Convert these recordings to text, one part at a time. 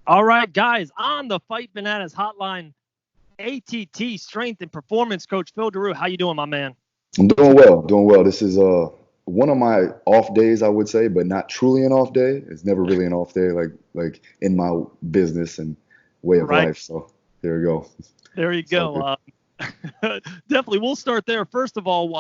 All right, guys, on the Fight Bananas hotline, ATT Strength and Performance Coach Phil Daru. How you doing, my man? I'm doing well, doing well. This is one of my off days, I would say, but not truly an off day. It's never really an off day, like in my business and way of Right, life. So there we go. there you It's all go. good. Definitely, we'll start there. First of all,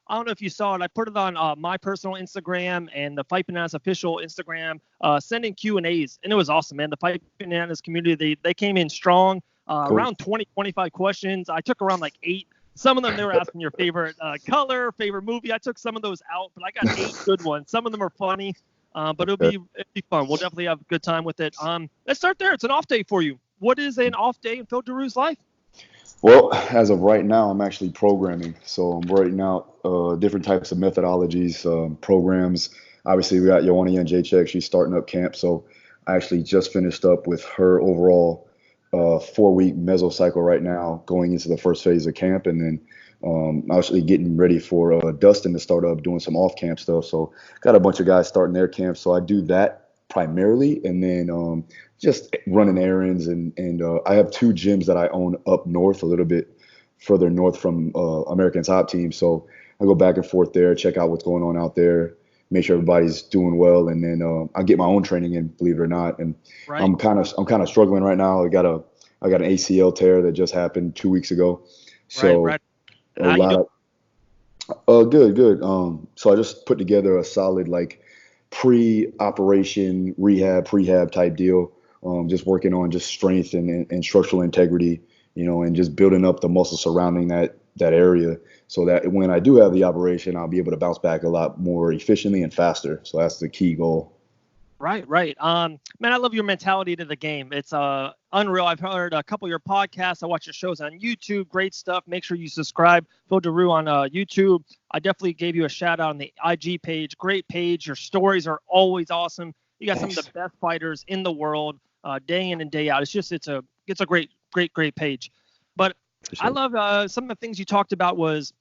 I don't know if you saw it. I put it on my personal Instagram and the Fight Bananas official Instagram, sending Q&As, and it was awesome, man. The Fight Bananas community, they came in strong, Cool. around 20, 25 questions. I took around like 8. Some of them, they were asking your favorite color, favorite movie. I took some of those out, but I got 8 good ones. Some of them are funny, but Okay. it'll be fun. We'll definitely have a good time with it. Let's start there. It's an off day for you. What is an off day in Phil Daru's life? Well, as of right now, I'm actually programming. So I'm writing out different types of methodologies, programs. Obviously, we got Joanna and J-Check. She's starting up camp. So I actually just finished up with her overall 4-week mesocycle right now, going into the first phase of camp. And then actually getting ready for Dustin to start up doing some off camp stuff. So got a bunch of guys starting their camp. So I do that primarily. And then just running errands and I have 2 gyms that I own up north, a little bit further north from American Top Team. So I go back and forth there, check out what's going on out there, make sure everybody's doing well, and then I get my own training in, believe it or not. And Right, I'm kind of struggling right now. I got an ACL tear that just happened 2 weeks ago, right, so right. a How you lot doing? of good, good. So I just put together a solid like pre-operation rehab, prehab type deal. Just working on just strength and structural integrity, and just building up the muscle surrounding that area, so that when I do have the operation, I'll be able to bounce back a lot more efficiently and faster. So that's the key goal. Right, right. Man, I love your mentality to the game. It's unreal. I've heard a couple of your podcasts. I watch your shows on YouTube. Great stuff. Make sure you subscribe. Phil Daru on YouTube. I definitely gave you a shout out on the IG page. Great page. Your stories are always awesome. You got some of the Thanks. best fighters in the world, day in and day out. It's a great page. But I Appreciate it. love some of the things you talked about was,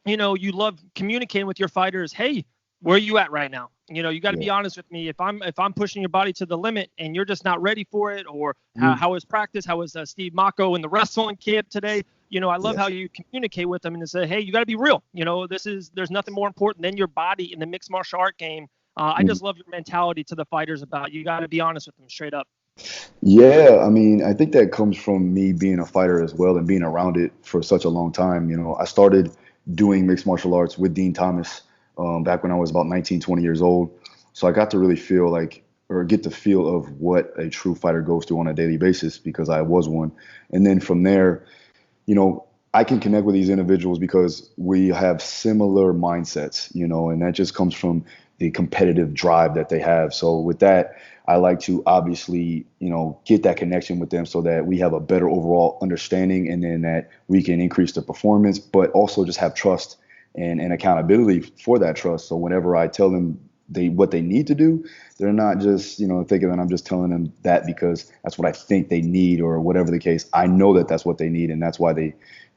you love communicating with your fighters. Hey, where are you at right now? You got to Yeah. be honest with me. If I'm pushing your body to the limit and you're just not ready for it, or Mhm. how was practice? How was Steve Mako in the wrestling camp today? I love how Yes. you communicate with them and say, hey, you got to be real. There's nothing more important than your body in the mixed martial art game. I Mhm. just love your mentality to the fighters about you got to be honest with them straight up. Yeah, I mean, I think that comes from me being a fighter as well and being around it for such a long time. I started doing mixed martial arts with Dean Thomas back when I was about 19, 20 years old. So I got to really feel like, or get the feel of what a true fighter goes through on a daily basis because I was one. And then from there, I can connect with these individuals because we have similar mindsets, and that just comes from the competitive drive that they have. So with that, I like to obviously, get that connection with them so that we have a better overall understanding and then that we can increase the performance, but also just have trust and accountability for that trust. So whenever I tell them what they need to do, they're not just, thinking that I'm just telling them that because that's what I think they need or whatever the case. I know that that's what they need and that's why they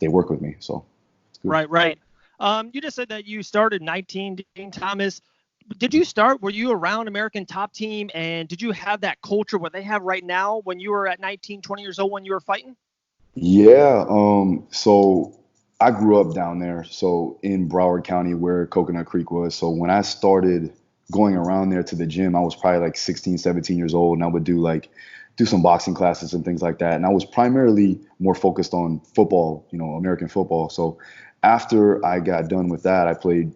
work with me. So it's good. Right, right. You just said that you started 19, Dean Thomas. Did you start? Were you around American Top Team, and did you have that culture what they have right now when you were at 19, 20 years old when you were fighting? Yeah. So I grew up down there, so in Broward County where Coconut Creek was. So when I started going around there to the gym, I was probably like 16, 17 years old, and I would do some boxing classes and things like that. And I was primarily more focused on football, American football. So after I got done with that, I played,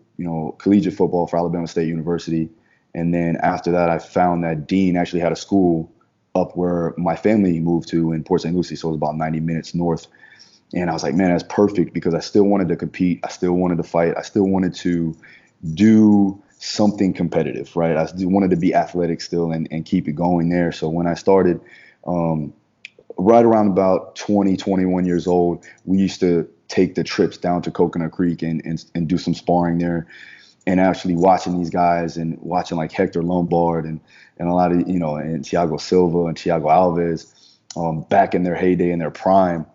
collegiate football for Alabama State University. And then after that, I found that Dean actually had a school up where my family moved to in Port St. Lucie. So it was about 90 minutes north. And I was like, man, that's perfect because I still wanted to compete. I still wanted to fight. I still wanted to do something competitive, right? I still wanted to be athletic still and keep it going there. So when I started, um, right around about 20, 21 years old, we used to take the trips down to Coconut Creek and do some sparring there and actually watching these guys and watching like Hector Lombard and a lot of, and Thiago Silva and Thiago Alves back in their heyday in their prime.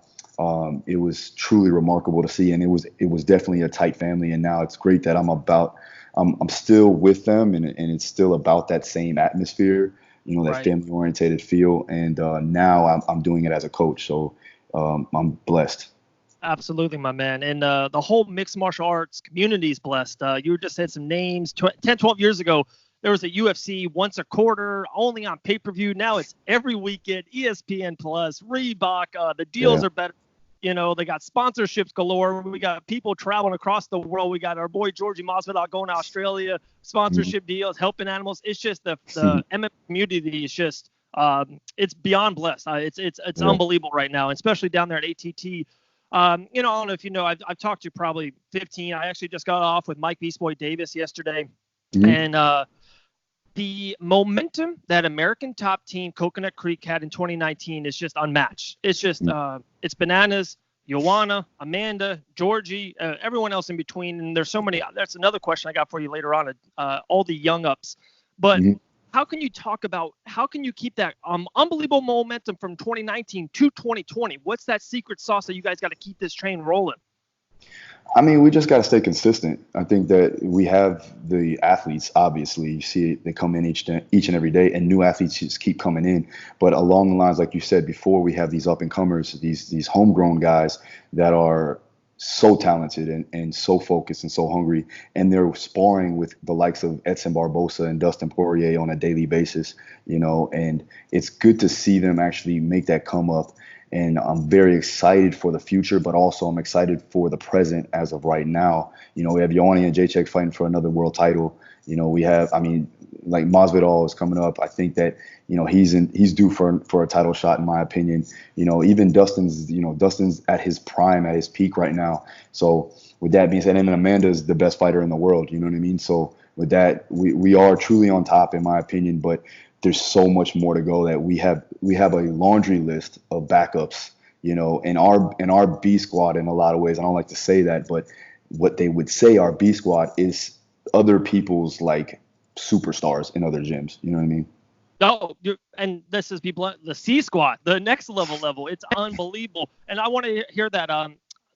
It was truly remarkable to see, and it was definitely a tight family. And now it's great that I'm still with them, and it's still about that same atmosphere. that Right. family oriented feel. And now I'm doing it as a coach. So I'm blessed. Absolutely, my man. And the whole mixed martial arts community is blessed. You just said some names. 10, 12 years ago, there was a UFC once a quarter, only on pay-per-view. Now it's every weekend, ESPN Plus, Reebok. The deals Yeah. are better. They got sponsorships galore. We got people traveling across the world. We got our boy Georgie Mosburger going to Australia, Mhm. sponsorship deals, helping animals. It's just the MMA community is just it's beyond blessed. It's Yeah. unbelievable right now, especially down there at ATT. I don't know if you know, I've talked to probably 15. I actually just got off with Mike Beast Boy Davis yesterday, Mhm. and the momentum that American top team Coconut Creek had in 2019 is just unmatched. It's just it's bananas. Joanna, Amanda, Georgie, everyone else in between, and there's so many. That's another question I got for you later on. All the young ups, but Mhm. how can you keep that unbelievable momentum from 2019 to 2020? What's that secret sauce that you guys got to keep this train rolling? I mean, we just got to stay consistent. I think that we have the athletes. Obviously, you see they come in each and every day, and new athletes just keep coming in. But along the lines, like you said before, we have these up and comers, these homegrown guys that are so talented and so focused and so hungry, and they're sparring with the likes of Edson Barbosa and Dustin Poirier on a daily basis. And it's good to see them actually make that come up. And I'm very excited for the future, but also I'm excited for the present as of right now. We have Ioane and Jacek fighting for another world title. We have, I mean, like Masvidal is coming up. I think that, he's due for a title shot, in my opinion. Even Dustin's at his prime, at his peak right now. So with that being said, and Amanda's the best fighter in the world. You know what I mean? So with that, we are truly on top, in my opinion, but there's so much more to go that we have a laundry list of backups, in our B squad in a lot of ways. I don't like to say that, but what they would say our B squad is other people's like superstars in other gyms. You know what I mean? No, and this is people the C squad, the next level. It's unbelievable, and I want to hear that.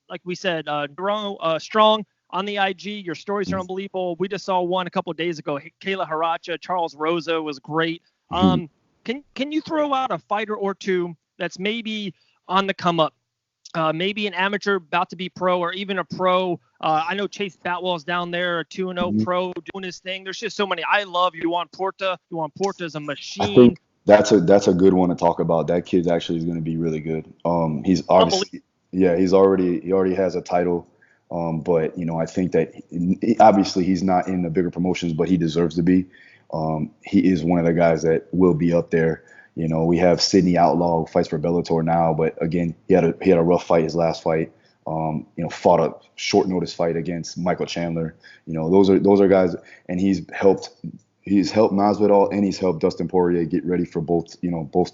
Like we said, Daru Strong on the IG. Your stories are unbelievable. We just saw one a couple of days ago. Kayla Haracha, Charles Rosa was great. Mhm. Can you throw out a fighter or two that's maybe on the come up? Maybe an amateur about to be pro, or even a pro. I know Chase Batwell's down there, a 2-0 Mhm. pro doing his thing. There's just so many. I love Juan Porta. Juan Porta is a I machine. think that's a good one to talk about. That kid actually is going to be really good. He's Unbelievable. obviously, yeah, he already has a title. But I think that obviously he's not in the bigger promotions, but he deserves to be. He is one of the guys that will be up there. We have Sidney Outlaw who fights for Bellator now, but again, he had a rough fight his last fight. Fought a short notice fight against Michael Chandler. Those are guys, and he's helped Masvidal and he's helped Dustin Poirier get ready for both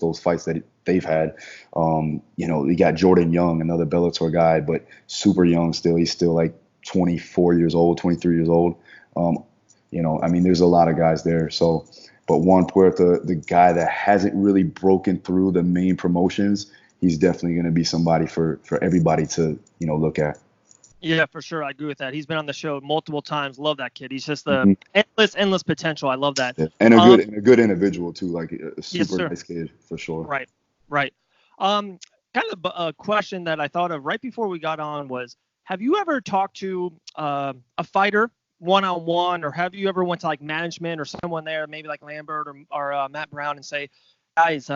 those fights that they've had. We got Jordan Young, another Bellator guy, but super young still. He's still like 24 years old, 23 years old. I mean, there's a lot of guys there. So, but Juan Puerta, the guy that hasn't really broken through the main promotions, he's definitely going to be somebody for everybody to, look at. Yeah, for sure. I agree with that. He's been on the show multiple times. Love that kid. He's just the Mhm. endless potential. I love that. Yeah. And a good individual too, like a Yes, super sir. nice kid for sure. Right, right. Kind of a question that I thought of right before we got on was, have you ever talked to a fighter one-on-one, or have you ever went to like management or someone there, maybe like Lambert or Matt Brown, and say, guys,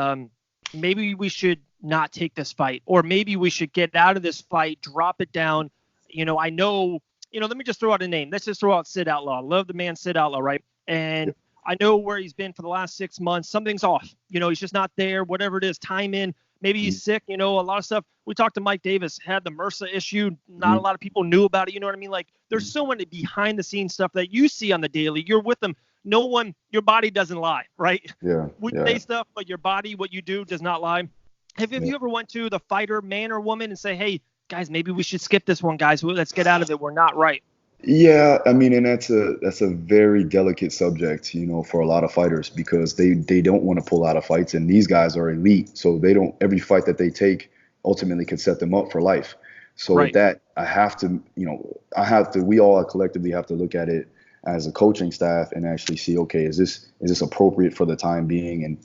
maybe we should not take this fight, or maybe we should get out of this fight, drop it down. I know, let me just throw out a name. Let's just throw out Sid Outlaw. Love the man Sid Outlaw, right? Yeah. And I know where he's been for the last 6 months. Something's off. He's just not there. Whatever it is, time in. Maybe he's sick. A lot of stuff. We talked to Mike Davis, had the MRSA issue. Not a Mhm. lot of people knew about it. You know what I mean? Like, there's so many behind the scenes stuff that you see on the daily. You're with them. No one, your body doesn't lie, right? Yeah. We Yeah. say stuff, but your body, what you do, does not lie. Have Yeah. you ever went to the fighter, man or woman, and say, hey, guys, maybe we should skip this one, guys. Let's get out of it. We're not right. Yeah, I mean, and that's a very delicate subject, for a lot of fighters because they don't want to pull out of fights, and these guys are elite, so they don't. Every fight that they take ultimately could set them up for life. So with Right. that, I have to, we all collectively have to look at it as a coaching staff and actually see, okay, is this appropriate for the time being? And,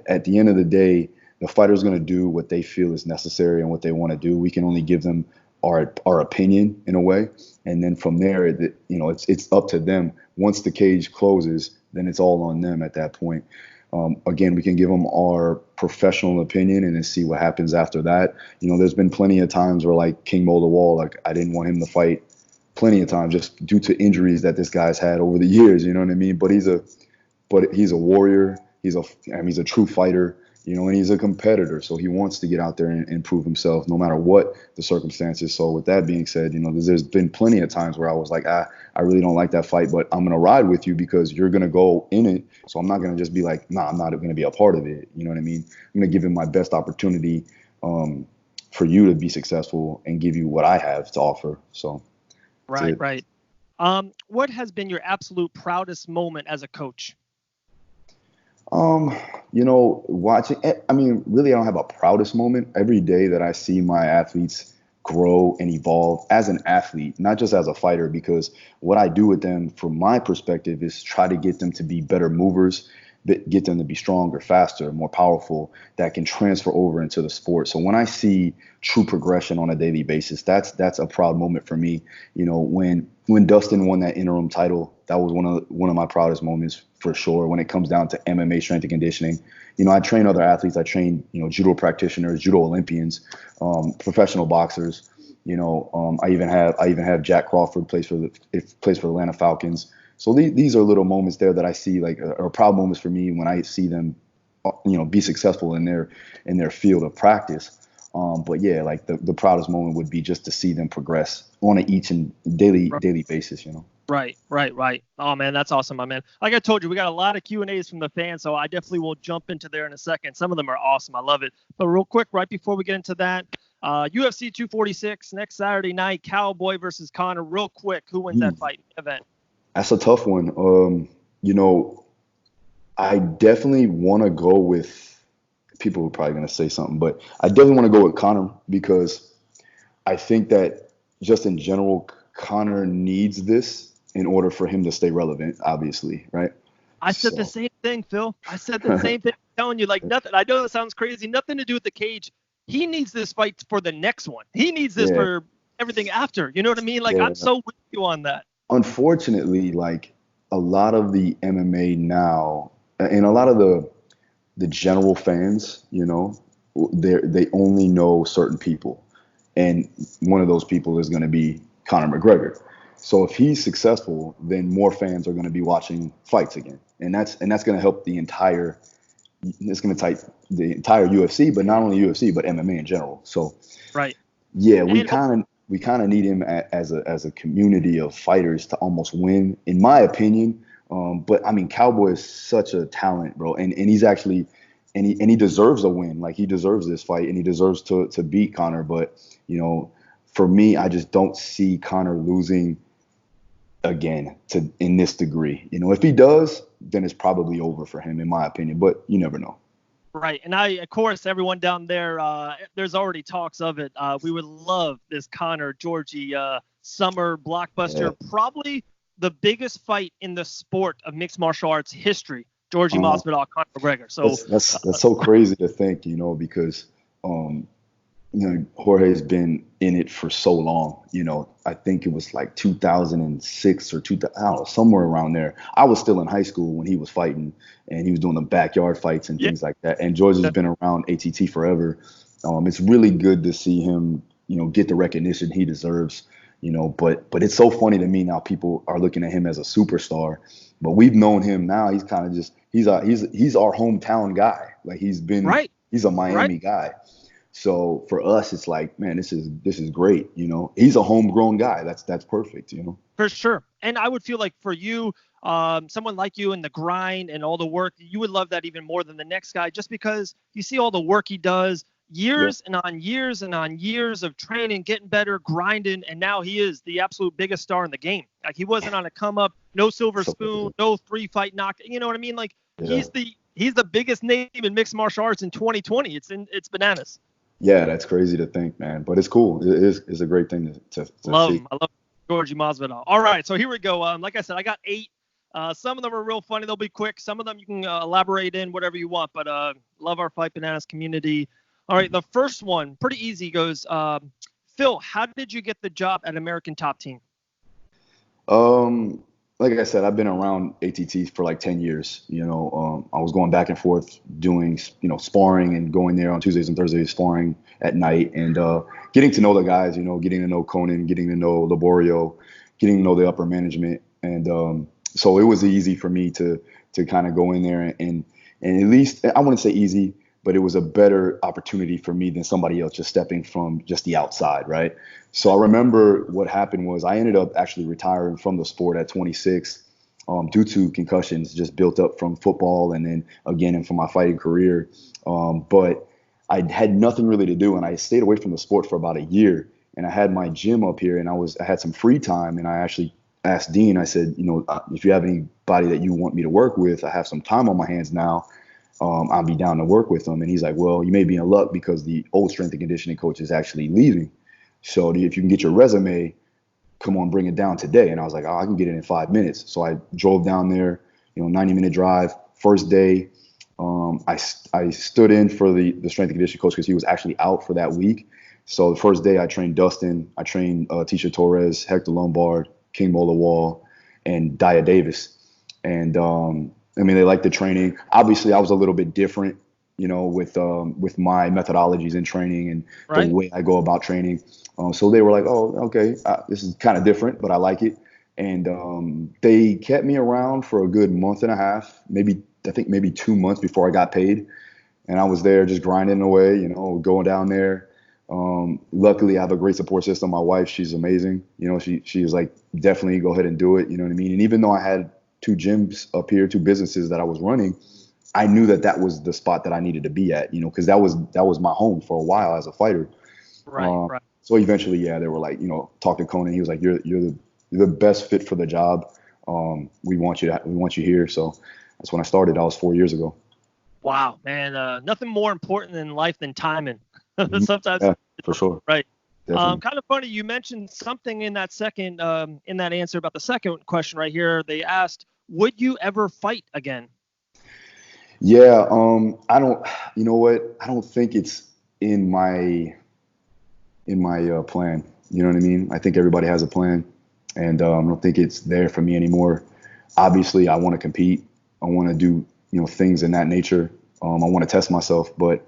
at the end of the day, the fighter's going to do what they feel is necessary and what they want to do. We can only give them our opinion in a way. And then from there, it's up to them. Once the cage closes, then it's all on them at that point. Again, we can give them our professional opinion and then see what happens after that. There's been plenty of times where, like King Mo the Wall, like I didn't want him to fight plenty of times just due to injuries that this guy's had over the years. You know what I mean? But he's a warrior. He's a true fighter. And he's a competitor, so he wants to get out there and prove himself no matter what the circumstances. So with that being said, there's been plenty of times where I was like, I really don't like that fight, but I'm going to ride with you because you're going to go in it. So I'm not going to just be like, nah, I'm not going to be a part of it. You know what I mean? I'm going to give him my best opportunity for you to be successful and give you what I have to offer. So right. What has been your absolute proudest moment as a coach? Watching, really, I don't have a proudest moment. Every day that I see my athletes grow and evolve as an athlete, not just as a fighter, because what I do with them from my perspective is try to get them to be better movers, get them to be stronger, faster, more powerful, that can transfer over into the sport. So when I see true progression on a daily basis, that's a proud moment for me. When Dustin won that interim title, that was one of my proudest moments for sure. When it comes down to MMA strength and conditioning, I train other athletes. I train, judo practitioners, judo Olympians, professional boxers. I even have Jack Crawford plays for the Atlanta Falcons. So these are little moments there that I see like are proud moments for me when I see them, be successful in their field of practice. But yeah, like the proudest moment would be just to see them progress on an each and daily basis, Right. Oh man, that's awesome, my man. Like I told you, we got a lot of Q&As from the fans, so I definitely will jump into there in a second. Some of them are awesome. I love it. But real quick, right before we get into that, UFC 246 next Saturday night, Cowboy versus Conor. Real quick, who wins that fight event? That's a tough one. I definitely want to go with. People are probably going to say something, but I definitely want to go with Conor because I think that just in general, Conor needs this in order for him to stay relevant, obviously, right? I said the same thing, Phil. I said the same thing. I'm telling you, like nothing. I know it sounds crazy. Nothing to do with the cage. He needs this fight for the next one. He needs this for everything after. You know what I mean? Like I'm so with you on that. Unfortunately, like a lot of the MMA now and a lot of the general fans, they only know certain people. And one of those people is going to be Conor McGregor. So if he's successful, then more fans are going to be watching fights again. And that's going to help the entire UFC, but not only UFC, but MMA in general. So right. Yeah, we kind of need him as a community of fighters to almost win, in my opinion. But I mean, Cowboy is such a talent, bro, and he's actually and he deserves a win. Like he deserves this fight, and he deserves to beat Conor. But for me, I just don't see Conor losing again in this degree. If he does, then it's probably over for him, in my opinion. But you never know. Right. And of course, everyone down there, there's already talks of it. We would love this Conor Georgie summer blockbuster, probably the biggest fight in the sport of mixed martial arts history. Georgie Masvidal, Conor McGregor. So that's so crazy to think, because Jorge's been in it for so long. I think it was like 2006 or 2000, I don't know, somewhere around there. I was still in high school when he was fighting, and he was doing the backyard fights and things like that. And George has been around ATT forever. It's really good to see him, get the recognition he deserves. But it's so funny to me now. People are looking at him as a superstar, but we've known him now. He's kind of just he's our hometown guy. Like he's a Miami guy. So for us, it's like, man, this is great. He's a homegrown guy. That's perfect. For sure. And I would feel like for you, someone like you and the grind and all the work, you would love that even more than the next guy, just because you see all the work he does, years and on years of training, getting better, grinding, and now he is the absolute biggest star in the game. Like he wasn't on a come up, no silver spoon, no 3-fight knock. You know what I mean? Like he's the biggest name in mixed martial arts in 2020. It's bananas. Yeah, that's crazy to think, man. But it's cool. It's a great thing to love see. Him. I love him. Georgie Masvidal. All right, so here we go. Like I said, I got 8. Some of them are real funny. They'll be quick. Some of them you can elaborate in whatever you want. But love our Fight Bananas community. All right, the first one, pretty easy, goes, Phil, how did you get the job at American Top Team? Like I said, I've been around ATT for like 10 years. I was going back and forth doing, sparring and going there on Tuesdays and Thursdays, sparring at night and getting to know the guys, getting to know Conan, getting to know Laborio, getting to know the upper management. And so it was easy for me to kind of go in there and at least, I wouldn't say easy, but it was a better opportunity for me than somebody else just stepping from just the outside, right? So I remember what happened was I ended up actually retiring from the sport at 26 due to concussions just built up from football and then again and from my fighting career. But I had nothing really to do, and I stayed away from the sport for about a year. And I had my gym up here, and I had some free time, and I actually asked Dean. I said, if you have anybody that you want me to work with, I have some time on my hands now. I'll be down to work with them. And he's like, well, you may be in luck because the old strength and conditioning coach is actually leaving. So if you can get your resume, come on, bring it down today. And I was like, I can get it in 5 minutes. So I drove down there, 90-minute drive. First day, I stood in for the strength and conditioning coach because he was actually out for that week. So the first day I trained Dustin, I trained Tisha Torres, Hector Lombard, King Mola Wall, and Dia Davis. And they liked the training. Obviously, I was a little bit different, with my methodologies in training and the way I go about training. So they were like, oh, okay, this is kind of different, but I like it. And they kept me around for a good month and a half, maybe 2 months before I got paid. And I was there just grinding away, going down there. Luckily, I have a great support system. My wife, she's amazing. She was like, definitely go ahead and do it. You know what I mean? And even though I had 2 gyms up here, 2 businesses that I was running, I knew that was the spot that I needed to be at, because that was my home for a while as a fighter. Right. So eventually, they were like, talk to Conan. He was like, you're the best fit for the job. We want you here. So that's when I started. That was 4 years ago. Wow, man. Nothing more important in life than timing. Sometimes. Yeah, for sure. Right. Definitely. Kind of funny. You mentioned something in that in that answer about the second question right here. They asked, would you ever fight again? Yeah. I don't, you know what? I don't think it's in my plan. You know what I mean? I think everybody has a plan, and I don't think it's there for me anymore. Obviously, I want to compete. I want to do, things in that nature. I want to test myself, but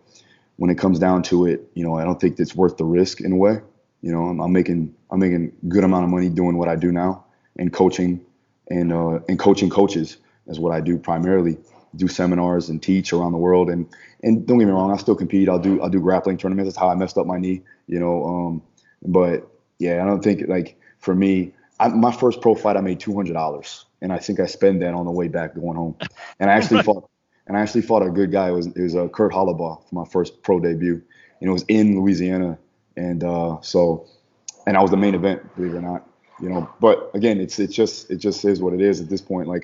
when it comes down to it, I don't think it's worth the risk in a way. I'm making good amount of money doing what I do now, and coaching and coaching coaches is what I do primarily. Do seminars and teach around the world, and don't get me wrong, I still compete. I'll do grappling tournaments. That's how I messed up my knee, But yeah, I don't think, like, for me, my first pro fight I made $200, and I think I spent that on the way back going home. And I actually fought a good guy. It was Kurt Hollabaugh for my first pro debut. It was in Louisiana, and I was the main event, believe it or not. But again, it just is what it is at this point. Like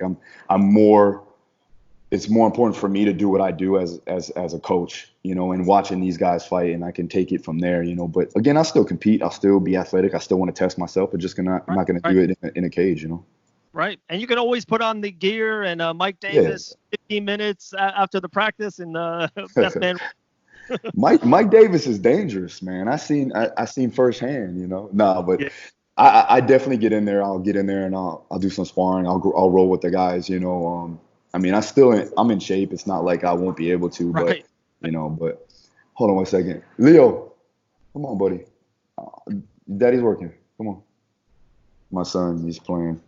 it's more important for me to do what I do as a coach, and watching these guys fight, and I can take it from there, But again, I'll still compete. I'll still be athletic. I still want to test myself, but I'm not going to do it in a cage, Right. And you can always put on the gear and Mike Davis, 15 minutes after the practice, and best man. Mike Davis is dangerous, man. I seen firsthand, but yeah. I definitely get in there. I'll get in there and I'll do some sparring. I'll roll with the guys, I'm in shape. It's not like I won't be able to, but but hold on one second. Leo, come on, buddy. Daddy's working. Come on. My son, he's playing.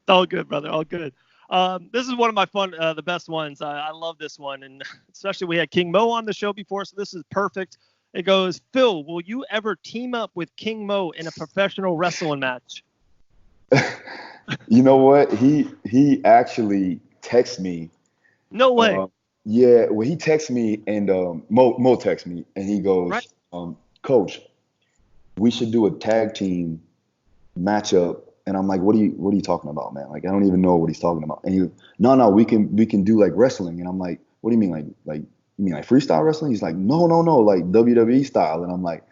All good, brother. All good. This is one of my the best ones. I love this one, and especially we had King Mo on the show before, so this is perfect. It goes, Phil, will you ever team up with King Mo in a professional wrestling match? You know what? He actually texted me. No way. Yeah, well, he texted me, and Mo texted me, and he goes, Coach, we should do a tag team matchup. And I'm like, what are you talking about, man? Like, I don't even know what he's talking about. And he goes, no, we can do like wrestling. And I'm like, what do you mean, like you mean like freestyle wrestling? He's like, no, like WWE style. And I'm like,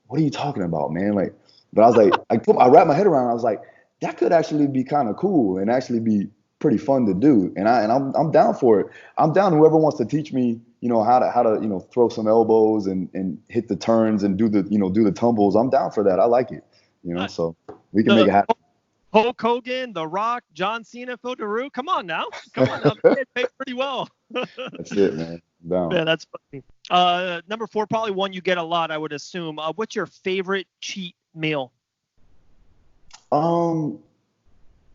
what are you talking about, man? Like, But I was like, I wrapped my head around. I was like, that could actually be kind of cool and actually be pretty fun to do. And I'm down for it. I'm down. Whoever wants to teach me, how to throw some elbows and hit the turns and do the tumbles. I'm down for that. I like it. So we can make it happen. Hulk Hogan, The Rock, John Cena, Phil Daru. Come on now. It paid pretty well. That's it, man. Down. Yeah, that's funny. Number 4, probably one you get a lot, I would assume. What's your favorite cheat meal?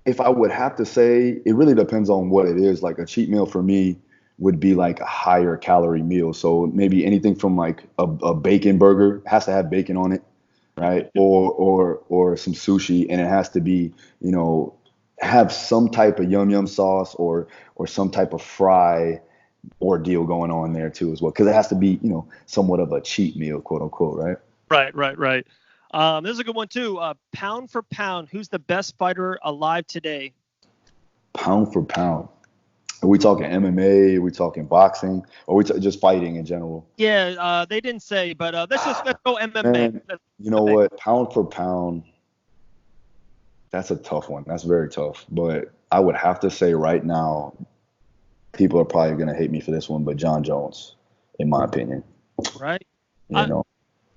If I would have to say, it really depends on what it is. Like a cheat meal for me would be like a higher calorie meal. So maybe anything from like a bacon burger, has to have bacon on it, right? Or some sushi, and it has to be, have some type of yum sauce or some type of fry ordeal going on there too as well, because it has to be, somewhat of a cheat meal, quote unquote, right? Right. This is a good one too. Pound for pound, who's the best fighter alive today? Pound for pound. Are we talking MMA? Are we talking boxing? Or are we just fighting in general? Yeah, they didn't say, but let's go MMA. Man, you know what? Pound for pound, that's a tough one. That's very tough. But I would have to say right now, people are probably going to hate me for this one, but John Jones, in my opinion. Right.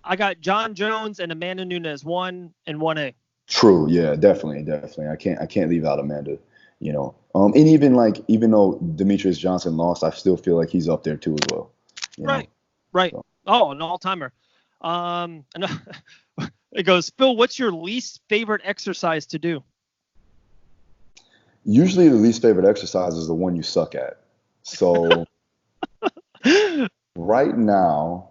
I got John Jones and Amanda Nunes, 1 and 1A. True. Yeah, definitely. I can't leave out Amanda, and even though Demetrius Johnson lost, I still feel like he's up there too as well. Right. So. Oh, an all-timer. It goes, Phil, what's your least favorite exercise to do? Usually the least favorite exercise is the one you suck at. So right now,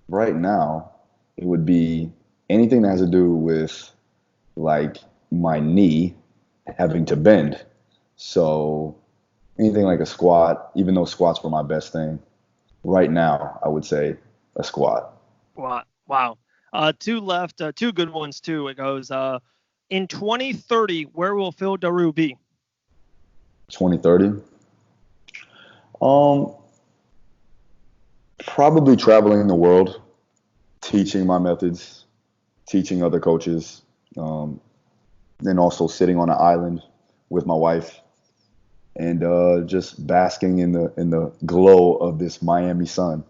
it would be anything that has to do with like my knee having to bend. So anything like a squat, even though squats were my best thing, right now I would say a squat. Wow. 2 left, 2 good ones too. It goes, in 2030, where will Phil Daru be? 2030? Probably traveling the world, teaching my methods, teaching other coaches, then also sitting on an island with my wife and just basking in the glow of this Miami sun.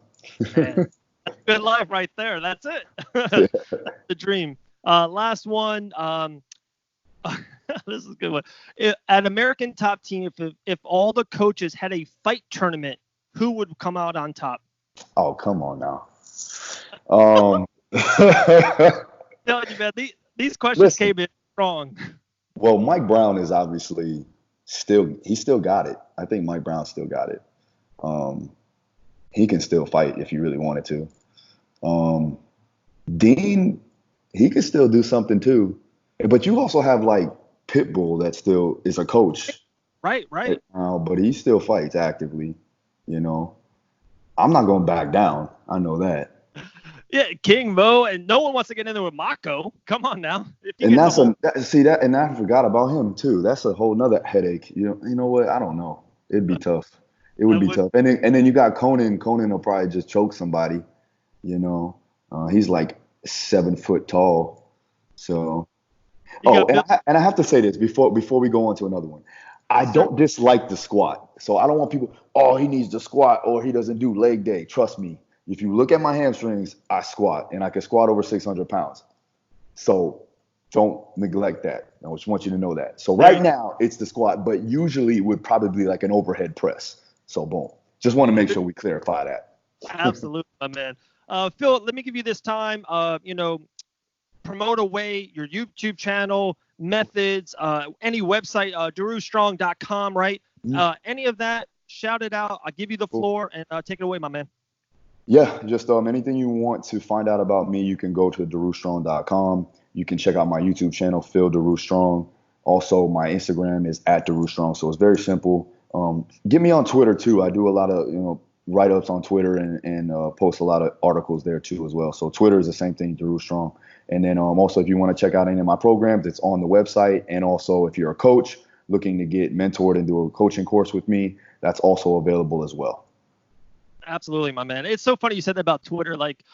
Man, that's a good life right there. That's it. That's the dream. Last one. This is a good one. At American Top Team, if all the coaches had a fight tournament, who would come out on top? Oh, come on now. Tell you, man, these questions came in strong. Well, Mike Brown is obviously he still got it. I think Mike Brown still got it. He can still fight if he really wanted to. Dean, he could still do something too. But you also have like Pitbull that still is a coach. Right. But he still fights actively, I'm not going to back down. I know that. Yeah, King Mo, and no one wants to get in there with Mako. Come on now. And and I forgot about him too. That's a whole nother headache. You know what? I don't know. It'd be tough. It would be tough. And then you got Conan. Conan will probably just choke somebody. He's like 7 foot tall. So. And I have to say this before we go on to another one. I don't dislike the squat. So I don't want people, he needs to squat or he doesn't do leg day. Trust me. If you look at my hamstrings, I squat and I can squat over 600 pounds. So don't neglect that. I just want you to know that. So right now it's the squat, but usually it would probably be like an overhead press. So boom. Just want to make sure we clarify that. Absolutely, my man. Phil, let me give you this time, promote away your YouTube channel, methods, any website, darustrong.com, right? Any of that, shout it out. I'll give you the floor and take it away, my man. Yeah, just anything you want to find out about me, you can go to darustrong.com. You can check out my YouTube channel, Phil Daru Strong. Also, my Instagram is @DaruStrong. So it's very simple. Get me on Twitter too. I do a lot of write-ups on Twitter and post a lot of articles there too as well. So Twitter is the same thing, Daru Strong. And then also if you want to check out any of my programs, it's on the website. And also if you're a coach looking to get mentored and do a coaching course with me, that's also available as well. Absolutely, my man. It's so funny you said that about Twitter. Like,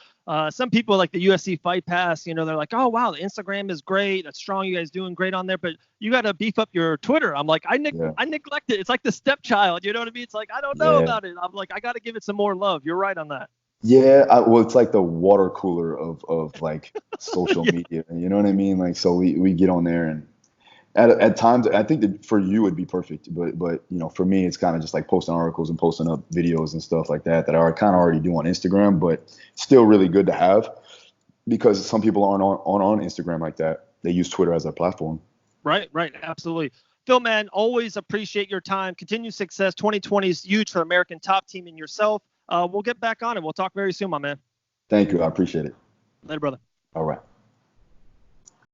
some people like the UFC Fight Pass, you know, they're like, oh, wow, the Instagram is great. That's strong. You guys doing great on there, but you got to beef up your Twitter. I'm like, Yeah. I neglect it. It's like the stepchild. You know what I mean? It's like, I don't know Yeah. about it. I'm like, I got to give it some more love. You're right on that. Yeah, well, it's like the water cooler of like social Yeah. media. You know what I mean? Like, so we get on there, and at times, I think that for you it'd be perfect, but you know, for me, it's kind of just like posting articles and posting up videos and stuff like that I kind of already do on Instagram, but still really good to have because some people aren't on Instagram like that. They use Twitter as a platform. Right, right. Absolutely. Phil, man, always appreciate your time. Continued success. 2020 is huge for the American Top Team and yourself. We'll get back on it. We'll talk very soon, my man. Thank you. I appreciate it. Later, brother. All right.